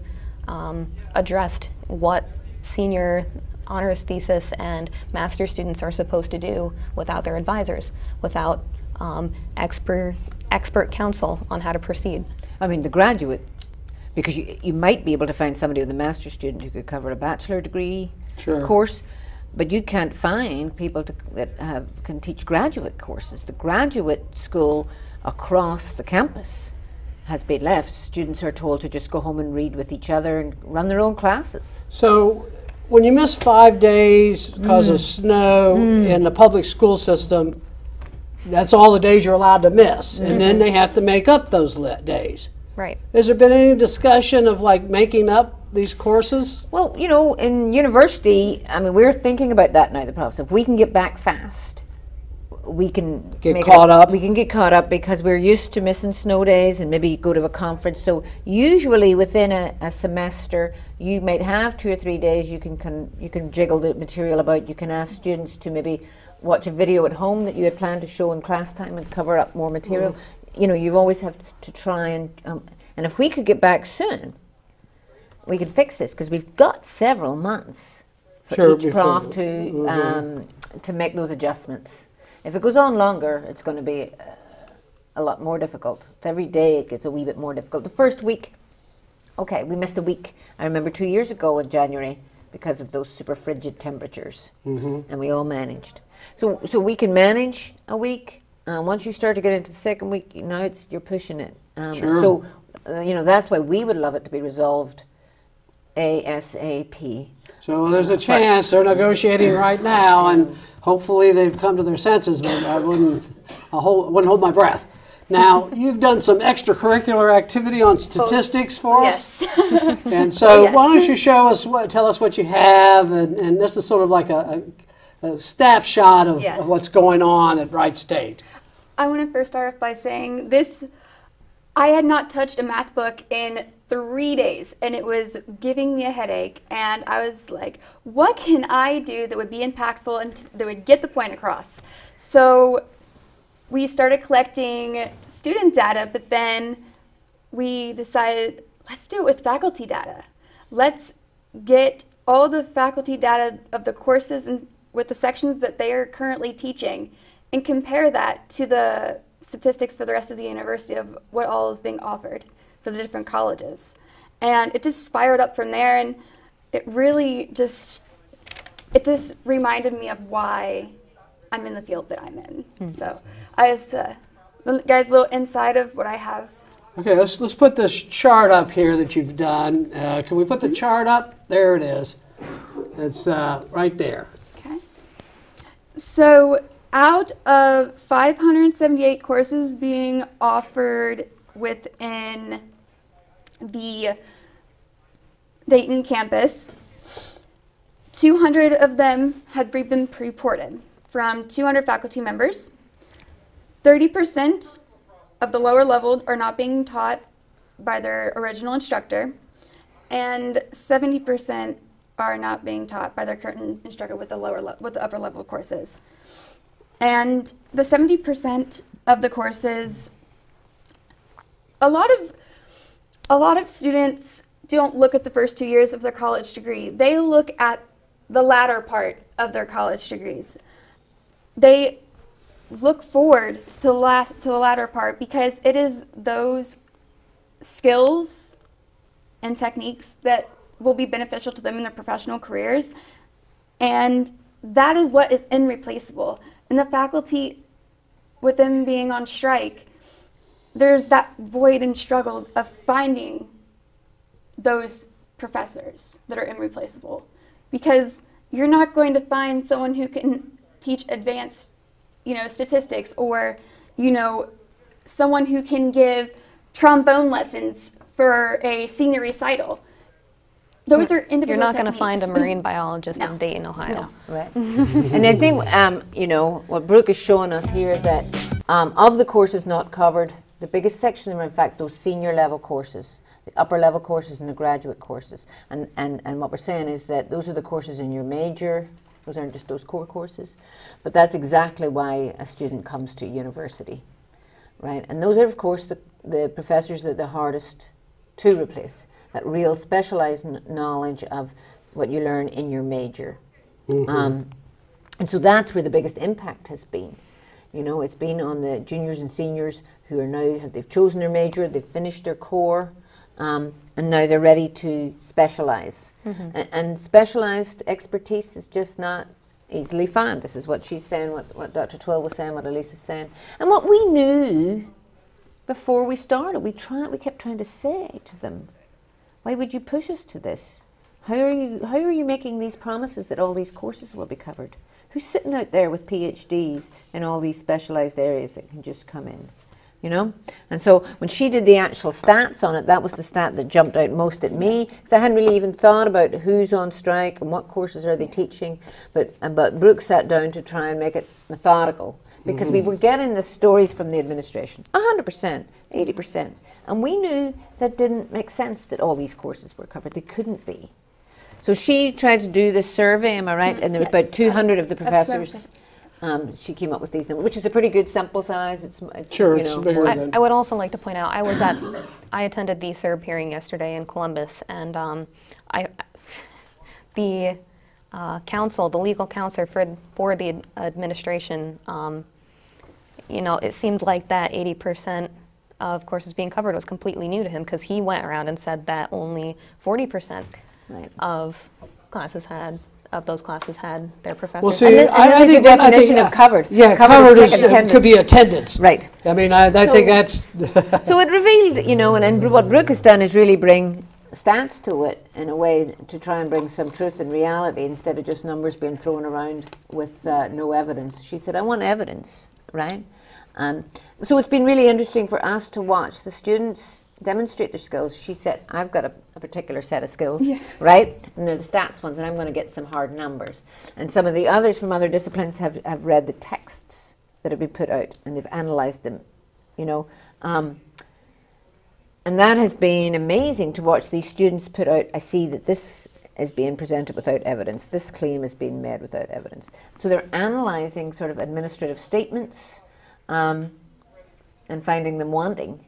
[SPEAKER 7] addressed what senior honors thesis and master's students are supposed to do without their advisors, without expert counsel on how to proceed.
[SPEAKER 3] I mean, the graduate, because you might be able to find somebody with a master's student who could cover a bachelor degree course, but you can't find people that can teach graduate courses. The graduate school across the campus has been left. Students are told to just go home and read with each other and run their own classes.
[SPEAKER 1] So when you miss 5 days because of snow in the public school system, that's all the days you're allowed to miss, and then they have to make up those days.
[SPEAKER 7] Right.
[SPEAKER 1] Has there been any discussion of like making up these courses?
[SPEAKER 3] Well, you know, in university, I mean, we're thinking about that now, the profs. If we can get back fast, we can
[SPEAKER 1] get caught up.
[SPEAKER 3] We can get caught up because we're used to missing snow days and maybe go to a conference. So usually within a semester, you might have 2 or 3 days you can jiggle the material about. You can ask students to maybe watch a video at home that you had planned to show in class time and cover up more material. You know, you always have to try and if we could get back soon, we could fix this, because we've got several months for each prof to make those adjustments. If it goes on longer, it's going to be a lot more difficult. Every day it gets a wee bit more difficult. The first week, okay, we missed a week. I remember 2 years ago in January because of those super frigid temperatures, and we all managed. So we can manage a week. Once you start to get into the second week, now you're pushing it. So, you know, that's why we would love it to be resolved ASAP.
[SPEAKER 1] So there's a chance they're negotiating right now, and hopefully they've come to their senses, but I wouldn't hold my breath. Now, you've done some extracurricular activity on statistics for us.
[SPEAKER 11] Yes.
[SPEAKER 1] And so why don't you tell us what you have, and this is sort of like a snapshot of what's going on at Wright State.
[SPEAKER 11] I want to first start off by saying this, I had not touched a math book in 3 days, and it was giving me a headache, and I was like, what can I do that would be impactful and that would get the point across? So we started collecting student data, but then we decided, let's do it with faculty data. Let's get all the faculty data of the courses and with the sections that they are currently teaching and compare that to the statistics for the rest of the university of what all is being offered for the different colleges. And it just spiraled up from there, and it really just reminded me of why I'm in the field that I'm in. So I just, guys, a little insight of what I have.
[SPEAKER 1] Okay, let's put this chart up here that you've done. Can we put the chart up? There it is. It's right there.
[SPEAKER 11] Okay. So out of 578 courses being offered within the Dayton campus, 200 of them had been reported from 200 faculty members. 30% of the lower level are not being taught by their original instructor, and 70% are not being taught by their current instructor with the upper level courses. And the 70% of the courses, a lot of students don't look at the first 2 years of their college degree. They look at the latter part of their college degrees. They look forward to the latter part because it is those skills and techniques that will be beneficial to them in their professional careers. And that is what is irreplaceable. And the faculty, with them being on strike, there's that void and struggle of finding those professors that are irreplaceable. Because you're not going to find someone who can teach advanced, statistics, or, someone who can give trombone lessons for a senior recital. Those are individual
[SPEAKER 7] You're not going to
[SPEAKER 11] techniques.
[SPEAKER 7] find a marine biologist in Dayton, Ohio.
[SPEAKER 3] No. Right. And I think, what Brooke is showing us here is that of the courses not covered, the biggest section are in fact those senior level courses, the upper level courses and the graduate courses. And what we're saying is that those are the courses in your major. Those aren't just those core courses. But that's exactly why a student comes to university, right? And those are, of course, the professors that are the hardest to replace. That real specialized knowledge of what you learn in your major. Mm-hmm. And so that's where the biggest impact has been. It's been on the juniors and seniors who are now, they've chosen their major, they've finished their core, and now they're ready to specialize. Mm-hmm. And specialized expertise is just not easily found. This is what she's saying, what Dr. Twill was saying, what Elyse is saying. And what we knew before we started, we kept trying to say to them, why would you push us to this? How are you making these promises that all these courses will be covered? Who's sitting out there with PhDs in all these specialized areas that can just come in? And so when she did the actual stats on it, that was the stat that jumped out most at me, because I hadn't really even thought about who's on strike and what courses are they teaching. But Brooke sat down to try and make it methodical, because we were getting the stories from the administration, 100%, 80%. And we knew that didn't make sense that all these courses were covered. They couldn't be. So she tried to do this survey, am I right? And there was about 200 of the professors. She came up with these numbers, which is a pretty good sample size. It's
[SPEAKER 1] sure, it's bigger than.
[SPEAKER 7] I would also like to point out, I attended the SERB hearing yesterday in Columbus, and the legal counsel for the administration, it seemed like that 80% of courses being covered was completely new to him, because he went around and said that only 40% of those classes had their professors.
[SPEAKER 1] Well, see, I think
[SPEAKER 3] the definition of covered.
[SPEAKER 1] Yeah, covered could be attendance.
[SPEAKER 3] Right.
[SPEAKER 1] I mean, I think that's.
[SPEAKER 3] So it revealed, and what Brooke has done is really bring stats to it in a way to try and bring some truth and reality instead of just numbers being thrown around with no evidence. She said, I want evidence, right? So it's been really interesting for us to watch the students demonstrate their skills. She said, I've got a particular set of skills, right? And they're the stats ones, and I'm going to get some hard numbers. And some of the others from other disciplines have read the texts that have been put out, and they've analyzed them, And that has been amazing to watch these students put out. I see that this is being presented without evidence. This claim is being made without evidence. So they're analyzing sort of administrative statements, and finding them wanting.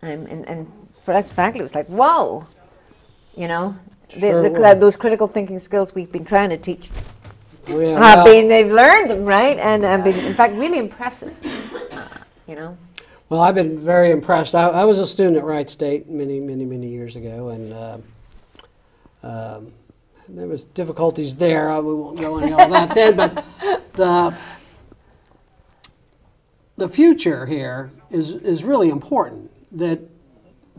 [SPEAKER 3] And for us faculty, it was like, whoa, those critical thinking skills we've been trying to teach they've learned them, right? And have been, in fact, really impressive,
[SPEAKER 1] Well, I've been very impressed. I was a student at Wright State many years ago, and there was difficulties there. We won't go into all that then, but the future here is really important. That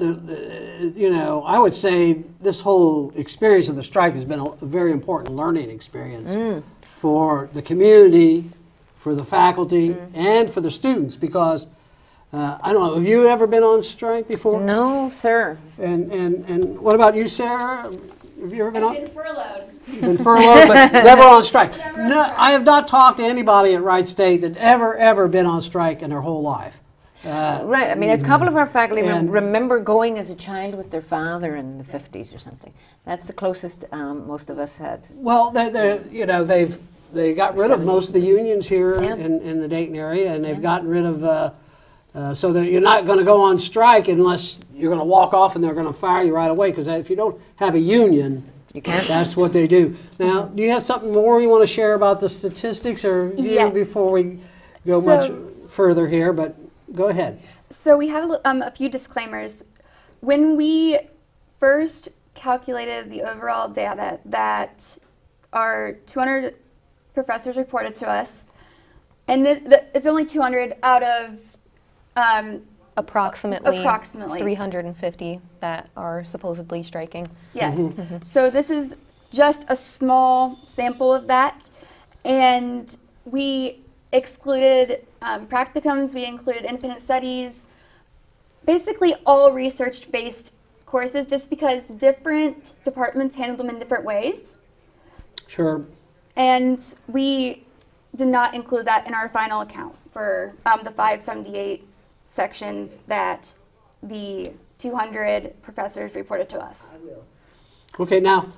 [SPEAKER 1] I would say this whole experience of the strike has been a very important learning experience for the community, for the faculty, and for the students. Because I don't know, have you ever been on strike before?
[SPEAKER 3] No, sir.
[SPEAKER 1] And what about you, Sarah? Have you ever been on?
[SPEAKER 11] I've been furloughed.
[SPEAKER 1] You've been furloughed, but never on strike. No, I have not talked to anybody at Wright State that ever been on strike in their whole life.
[SPEAKER 3] Right. I mean, a couple of our faculty remember going as a child with their father in the 50s or something. That's the closest most of us had.
[SPEAKER 1] Well, they got rid of most of the unions here in the Dayton area, and they've gotten rid of. So that you're not going to go on strike unless you're going to walk off and they're going to fire you right away. Because if you don't have a union,
[SPEAKER 3] you can't.
[SPEAKER 1] That's what they do. Now, do you have something more you want to share about the statistics, or before we go much further here? But go ahead.
[SPEAKER 11] So we have a few disclaimers. When we first calculated the overall data that our 200 professors reported to us, and it's only 200 out of
[SPEAKER 7] approximately
[SPEAKER 11] 350
[SPEAKER 7] that are supposedly striking.
[SPEAKER 11] Yes. So this is just a small sample of that, and we excluded practicums, we included independent studies, basically all research-based courses, just because different departments handle them in different ways.
[SPEAKER 1] Sure.
[SPEAKER 11] And we did not include that in our final account for the 578 sections that the 200 professors reported to us.
[SPEAKER 1] Okay, now.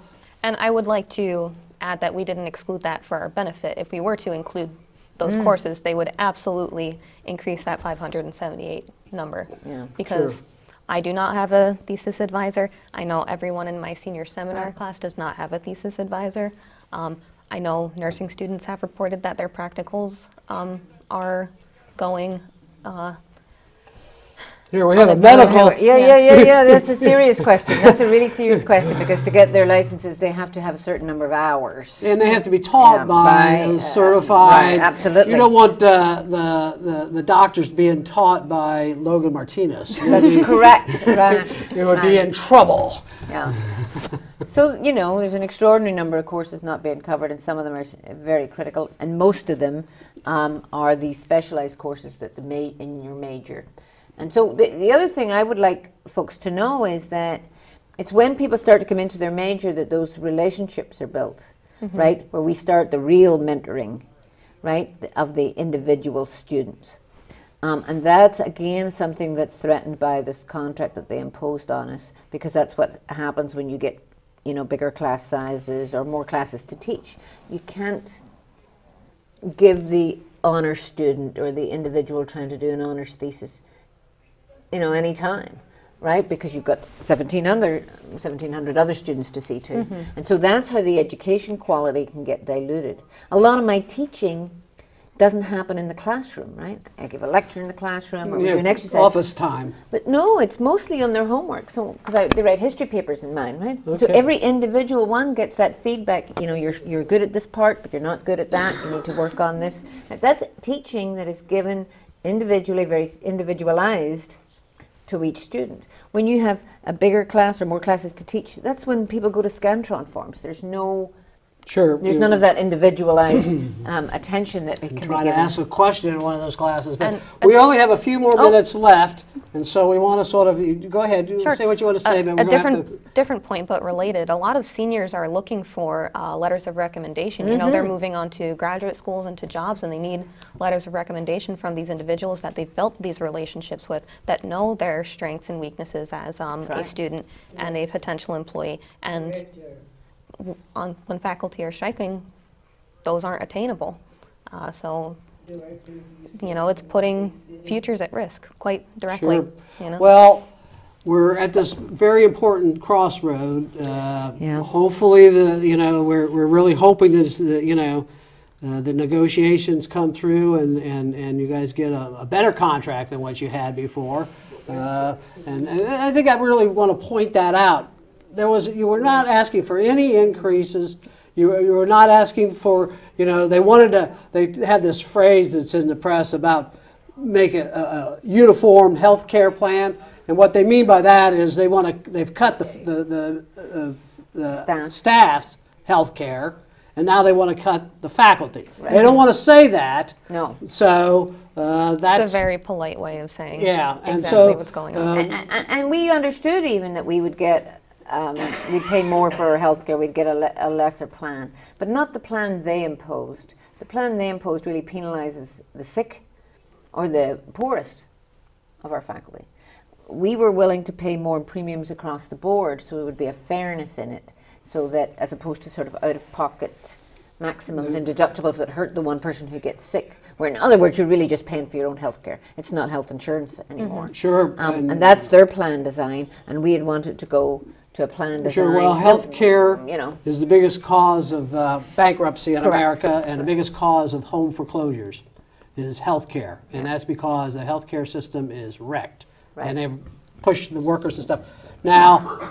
[SPEAKER 7] And I would like to add that we didn't exclude that for our benefit. If we were to include those courses, they would absolutely increase that 578 number. Yeah, because I do not have a thesis advisor. I know everyone in my senior seminar class does not have a thesis advisor. I know nursing students have reported that their practicals are going
[SPEAKER 1] here we have a medical.
[SPEAKER 3] Yeah. That's a serious question. That's a really serious question, because to get their licenses, they have to have a certain number of hours,
[SPEAKER 1] and they have to be taught by certified.
[SPEAKER 3] Right, absolutely.
[SPEAKER 1] You don't want the doctors being taught by Logan Martinez.
[SPEAKER 3] That's correct. Right.
[SPEAKER 1] You would be in trouble.
[SPEAKER 3] Yeah. So, there's an extraordinary number of courses not being covered, and some of them are very critical, and most of them are the specialized courses that in your major. And so the other thing I would like folks to know is that it's when people start to come into their major that those relationships are built, right? Where we start the real mentoring, right, of the individual students. And that's, again, something that's threatened by this contract that they imposed on us, because that's what happens when you get, bigger class sizes or more classes to teach. You can't give the honor student or the individual trying to do an honors thesis any time, right? Because you've got 1,700 other students to see to. And so that's how the education quality can get diluted. A lot of my teaching doesn't happen in the classroom, right? I give a lecture in the classroom, or we do an exercise.
[SPEAKER 1] Office time.
[SPEAKER 3] But no, it's mostly on their homework. So, because they write history papers in mine, right? Okay. So every individual one gets that feedback. You're good at this part, but you're not good at that. You need to work on this. That's teaching that is given individually, very individualized to each student. When you have a bigger class or more classes to teach, that's when people go to Scantron forms. There's no there's none of that individualized attention that can be given.
[SPEAKER 1] Try to ask a question in one of those classes, but we only have a few more minutes left, and so we want to sort of go ahead, say what you want to say. But
[SPEAKER 7] different point, but related. A lot of seniors are looking for letters of recommendation. They're moving on to graduate schools and to jobs, and they need letters of recommendation from these individuals that they've built these relationships with, that know their strengths and weaknesses as a student and a potential employee. And when faculty are striking, those aren't attainable. So, it's putting futures at risk quite directly.
[SPEAKER 1] Well, we're at this very important crossroad. Hopefully, we're really hoping this, the negotiations come through and you guys get a better contract than what you had before. And I think I really want to point that out. You were not asking for any increases. You were not asking for, they have this phrase that's in the press about make a uniform health care plan. And what they mean by that is they've cut the staff's health care, and now they want to cut the faculty. Right. They don't want to say that. No. So that's
[SPEAKER 7] a very polite way of saying
[SPEAKER 1] and
[SPEAKER 7] exactly
[SPEAKER 1] so,
[SPEAKER 7] what's going on.
[SPEAKER 3] And we understood even that we would get we'd pay more for our healthcare, we'd get a lesser plan. But not the plan they imposed. The plan they imposed really penalises the sick or the poorest of our faculty. We were willing to pay more in premiums across the board, so there would be a fairness in it, so that as opposed to sort of out-of-pocket maximums and deductibles that hurt the one person who gets sick, where in other words you're really just paying for your own health care. It's not health insurance anymore.
[SPEAKER 1] Sure.
[SPEAKER 3] And that's their plan design, and we had wanted to go to a plan design.
[SPEAKER 1] Sure, well, health care is the biggest cause of bankruptcy in America, and the biggest cause of home foreclosures is health care. And that's because the health care system is wrecked. Right. And they push the workers and stuff. Now,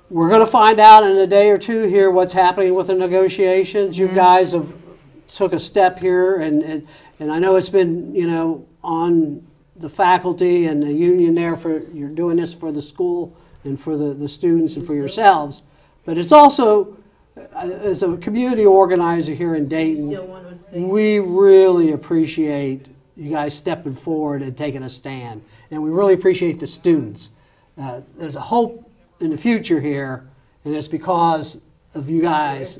[SPEAKER 1] we're going to find out in a day or two here what's happening with the negotiations. You guys have took a step here, and I know it's been, you know, on the faculty and the union there for, you're doing this for the school and for the students and for yourselves. But it's also, as a community organizer here in Dayton, we really appreciate you guys stepping forward and taking a stand. And we really appreciate the students. There's a hope in the future here, and it's because of you guys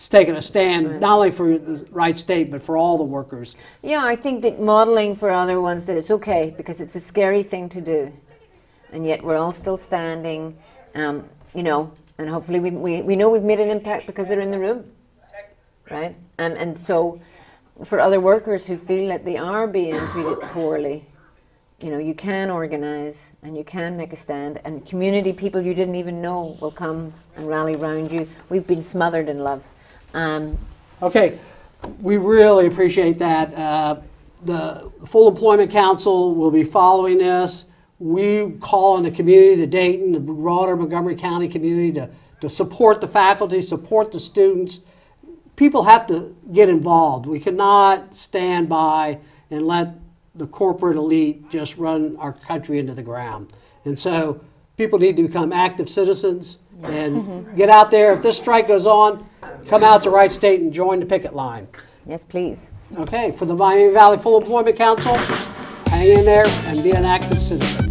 [SPEAKER 1] taking a stand, not only for the Wright State, but for all the workers.
[SPEAKER 3] Yeah, I think that modeling for other ones that it's okay, because it's a scary thing to do. And yet we're all still standing, you know, and hopefully we know we've made an impact because they're in the room, right? And so for other workers who feel that they are being treated poorly, you know, you can organize and you can make a stand, and community people you didn't even know will come and rally around you. We've been smothered in love.
[SPEAKER 1] Okay, we really appreciate that. The Full Employment Council will be following this. We call on the community, the Dayton, the broader Montgomery County community to support the faculty, support the students. People have to get involved. We cannot stand by and let the corporate elite just run our country into the ground. And so people need to become active citizens and get out there. If this strike goes on, come out to Wright State and join the picket line.
[SPEAKER 3] Yes, please.
[SPEAKER 1] Okay, for the Miami Valley Full Employment Council, hang in there and be an active citizen.